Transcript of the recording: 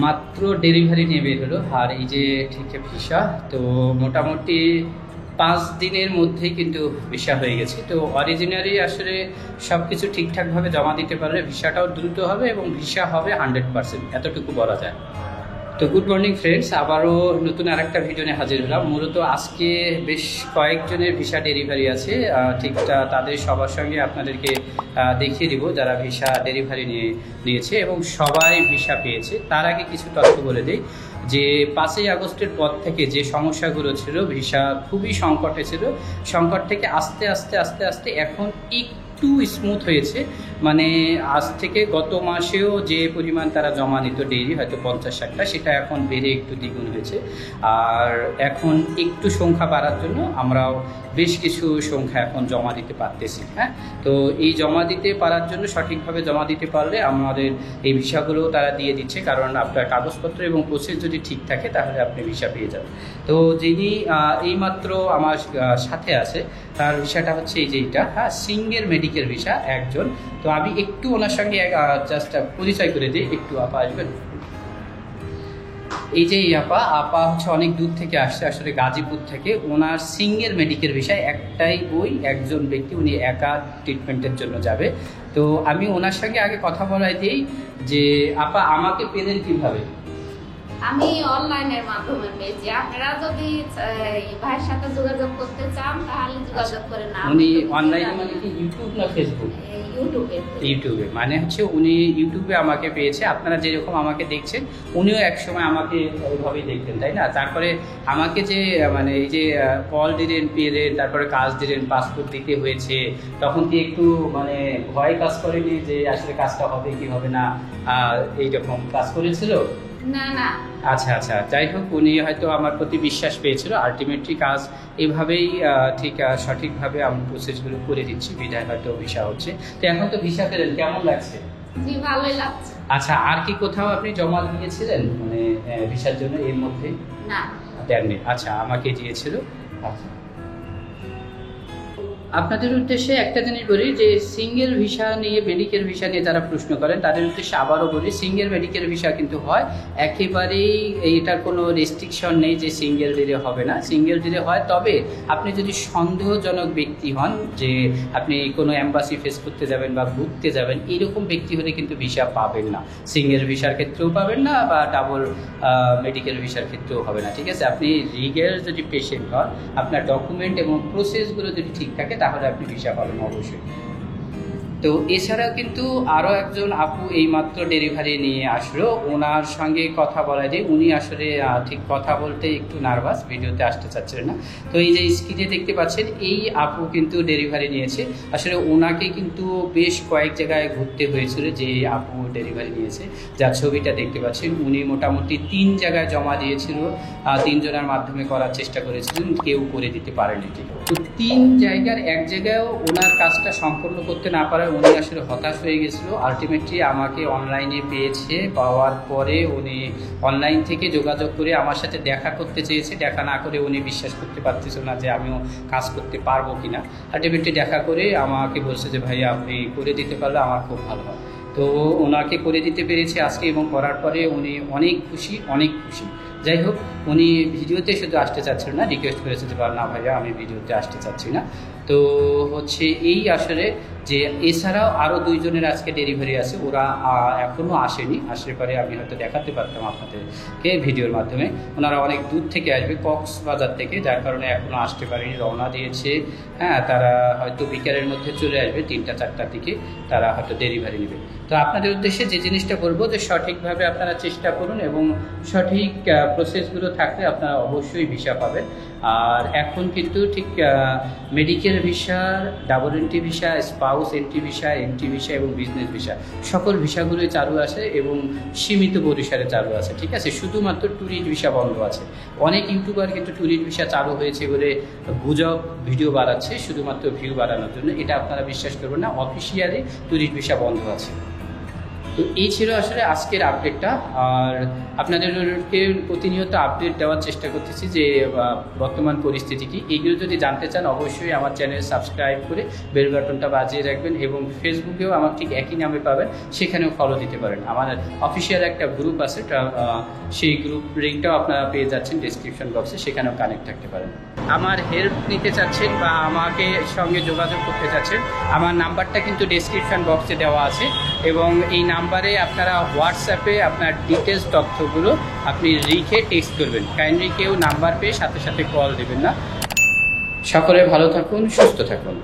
মাত্র ডেলিভারি নিয়ে বের হলো, আর এই যে ঠিক ভিসা। তো মোটামুটি 5 দিনের মধ্যেই কিন্তু ভিসা হয়ে গেছে। তো অরিজিনালি আসলে সব কিছু ঠিকঠাকভাবে জমা দিতে পারলে ভিসাটাও দ্রুত হবে এবং ভিসা হবে 100%, এতটুকু বলা যায়। তো গুড মর্নিং ফ্রেন্ডস, আবারও নতুন আরেকটা ভিডিও নিয়ে হাজির হলাম। মূলত আজকে বেশ কয়েকজনের ভিসা ডেলিভারি আছে, ঠিকটা তাদের সবার সঙ্গে আপনাদেরকে দেখিয়ে দিব যারা ভিসা ডেলিভারি নিয়েছে এবং সবাই ভিসা পেয়েছে। তার আগে কিছু তথ্য বলে দিই যে 5ই আগস্টের পর থেকে যে সমস্যাগুলো ছিল, ভিসা খুবই সংকটে ছিল, সংকট থেকে আস্তে আস্তে আস্তে আস্তে এখন একটু স্মুথ হয়েছে। মানে আজ থেকে গত মাসেও যে পরিমাণ তারা জমা নিত ডেইলি হয়তো 50-60টা, সেটা এখন বেড়ে একটু দ্বিগুণ হয়েছে। আর এখন একটু সংখ্যা বাড়ার জন্য আমরাও বেশ কিছু সংখ্যা এখন জমা দিতে পারতেছি। হ্যাঁ, তো এই জমা দিতে পারার জন্য সঠিকভাবে জমা দিতে পারলে আমাদের এই ভিসাগুলো তারা দিয়ে দিচ্ছে, কারণ আপনার কাগজপত্র এবং প্রসেস যদি ঠিক থাকে তাহলে আপনি ভিসা পেয়ে যাবেন। তো যিনি এইমাত্র আমার সাথে আছে তার ভিসাটা হচ্ছে এই যে এটা, হ্যাঁ, সিঙ্গেল মেডিকেল ভিসা একজন। তো আমি একটু ওনার সঙ্গে জাস্ট পরিচয় করে দিই, একটু আপা আসবেন। এই যে আপা হচ্ছে অনেক দূর থেকে আসছে, আসলে গাজীপুর থেকে। ওনার সিঙ্গেল মেডিকেল ভিসায় একটাই বই, একজন ব্যক্তি, উনি একা ট্রিটমেন্টের জন্য যাবে। তো আমি ওনার সঙ্গে আগে কথা বলাই দিই যে আপা আমাকে পেলেন কিভাবে? আমি অনলাইনের মাধ্যমে পেয়েছি। আপনারা যদি ভাইয়ের সাথে যোগাযোগ করতে চান তাহলে যোগাযোগ করে না। উনি অনলাইনে মানে কি ইউটিউব না ফেসবুক? ইউটিউবে, মানে হচ্ছে উনি ইউটিউবে আমাকে পেয়েছে। আপনারা যেরকম আমাকে দেখছেন উনিও একসময় আমাকে ওইভাবেই দেখতেন, তাই না? তারপরে আমাকে যে মানে এই যে কল দিলেন, পেলেন, তারপরে কাজ দিলেন, পাসপোর্ট দিতে হয়েছে, তখন কি একটু মানে ভয় কাজ করেনি যে আসলে কাজটা হবে কি হবে না, এইরকম কাজ করেছিল? না না, আচ্ছা আচ্ছা, যাই হোক, উনি হয়তো আমার প্রতি বিশ্বাস পেয়েছিল। আলটিমেটলি কাজ এভাবেই ঠিক সঠিকভাবে আমি প্রসেসগুলো করে দিচ্ছি, বিধায় হয়তো ভিসা হচ্ছে। তো এখন তো ভিসা পেলেন, কেমন লাগছে? জি ভালোই লাগছে। আচ্ছা, আর কি কোথাও আপনি জমা দিয়েছিলেন মানে ভিসার জন্য এর মধ্যে? না দেননি? আচ্ছা, আমাকে দিয়েছিল। আচ্ছা, আপনাদের উদ্দেশ্যে একটা জিনিস বলি যে সিঙ্গেল ভিসা নিয়ে, মেডিকেল ভিসা নিয়ে যারা প্রশ্ন করেন তাদের উদ্দেশ্যে আবারও বলি, সিঙ্গেল মেডিকেল ভিসা কিন্তু হয় একেবারেই, এটার কোনো রেস্ট্রিকশন নেই যে সিঙ্গেল দিলে হবে না। সিঙ্গেল দিলে হয়, তবে আপনি যদি সন্দেহজনক ব্যক্তি হন, যে আপনি কোনো অ্যাম্বাসি ফেস করতে যাবেন বা ঘুরতে যাবেন, এরকম ব্যক্তি হলে কিন্তু ভিসা পাবেন না। সিঙ্গেল ভিসার ক্ষেত্রেও পাবেন না বা ডাবল মেডিকেল ভিসার ক্ষেত্রেও হবে না। ঠিক আছে, আপনি লিগ্যাল যদি পেশেন্ট হন, আপনার ডকুমেন্ট এবং প্রসেসগুলো যদি ঠিক থাকে তাহলে আপনি ভিসা পাবেন অবশ্যই। তো এছাড়াও কিন্তু আরও একজন আপু এইমাত্র ডেলিভারি নিয়ে আসলো, ওনার সঙ্গে কথা বলা যায়। উনি আসলে ঠিক কথা বলতে একটু নার্ভাস, ভিডিওতে আসতে চাচ্ছিলেন না। তো এই যে স্ক্রিনে দেখতে পাচ্ছেন, এই আপু কিন্তু ডেলিভারি নিয়েছে। আসলে ওনাকে কিন্তু বেশ কয়েক জায়গায় ঘুরতে হয়েছিল যে আপু ডেলিভারি নিয়েছে, যার ছবিটা দেখতে পাচ্ছেন। উনি মোটামুটি 3 জায়গায় জমা দিয়েছিল, 3 জনের মাধ্যমে করার চেষ্টা করেছিলেন, কেউ করে দিতে পারেনি। ঠিক, তো 3 জায়গার এক জায়গায়ও ওনার কাজটা সম্পূর্ণ করতে না পারায় উনি আসলে হতাশ হয়ে গেছিলো। আলটিমেটলি আমাকে অনলাইনে পেয়েছে, পাওয়ার পরে উনি অনলাইন থেকে যোগাযোগ করে আমার সাথে দেখা করতে চেয়েছে। দেখা না করে উনি বিশ্বাস করতে পারতেছিল না যে আমিও কাজ করতে পারবো কিনা। আলটিমেটলি দেখা করে আমাকে বলছে যে ভাইয়া আপনি করে দিতে পারলে আমার খুব ভালো হয়। তো ওনাকে করে দিতে পেরেছি আজকে, এবং করার পরে উনি অনেক খুশি, অনেক খুশি। যাই হোক, উনি ভিডিওতে শুধু আসতে চাচ্ছিল না, রিকোয়েস্ট করেছে যে না ভাইয়া আমি ভিডিওতে আসতে চাচ্ছি না। তো হচ্ছে এই আসলে যে এছাড়াও আরও 2 জনের আজকে ডেলিভারি আছে, ওরা এখনও আসেনি। আসলে পরে আমি হয়তো দেখাতে পারতাম আপনাদেরকে ভিডিওর মাধ্যমে। ওনারা অনেক দূর থেকে আসবে, কক্সবাজার থেকে, যার কারণে এখনও আসতে পারেনি, রওনা দিয়েছে। হ্যাঁ, তারা হয়তো বিকেলের মধ্যে চলে আসবে, 3টা-4টার দিকে তারা হয়তো ডেলিভারি নেবে। তো আপনাদের উদ্দেশ্যে যে জিনিসটা বলবো যে সঠিকভাবে আপনারা চেষ্টা করুন এবং সঠিক প্রসেসগুলো থাকলে আপনারা অবশ্যই ভিসা পাবেন। আর এখন কিন্তু ঠিক medical visa, double entry visa, spouse entry visa, entry visa এবং বিজনেস ভিসা সকল ভিসাগুলোই চালু আছে এবং সীমিত পরিসরে চালু আছে। ঠিক আছে, শুধুমাত্র ট্যুরিস্ট ভিসা বন্ধ আছে। অনেক ইউটিউবার কিন্তু ট্যুরিস্ট ভিসা চালু হয়েছে বলে গুজব ভিডিও বাড়াচ্ছে শুধুমাত্র ভিউ বাড়ানোর জন্য। এটা আপনারা বিশ্বাস করবেন না, অফিসিয়ালি ট্যুরিস্ট ভিসা বন্ধ আছে। তো এই ছিল আসলে আজকের আপডেটটা। আর আপনাদেরকে প্রতিনিয়ত আপডেট দেওয়ার চেষ্টা করতেছি যে বর্তমান পরিস্থিতি কি। এইগুলো যদি জানতে চান অবশ্যই আমার চ্যানেল সাবস্ক্রাইব করে বেল বাটনটা বাজিয়ে রাখবেন, এবং ফেসবুকেও আমার ঠিক একই নামে পাবেন, সেখানেও ফলো দিতে পারেন। আমার অফিসিয়াল একটা গ্রুপ আছে, সেই গ্রুপ লিঙ্কটাও আপনারা পেয়ে যাচ্ছেন ডেসক্রিপশন বক্সে, সেখানেও কানেক্ট থাকতে পারেন। আমার হেল্প নিতে চাচ্ছেন বা আমাকে সঙ্গে যোগাযোগ করতে চাচ্ছেন, আমার নাম্বারটা কিন্তু ডেসক্রিপশন বক্সে দেওয়া আছে, এবং এই নাম্বারে আপনারা হোয়াটসঅ্যাপে আপনার ডিটেলস তথ্যগুলো আপনি লিখে টেক্সট করবেন। কাইন্ডলি কেউ নাম্বার পেয়ে সাথে সাথে কল দেবেন না। সকলে ভালো থাকুন, সুস্থ থাকুন।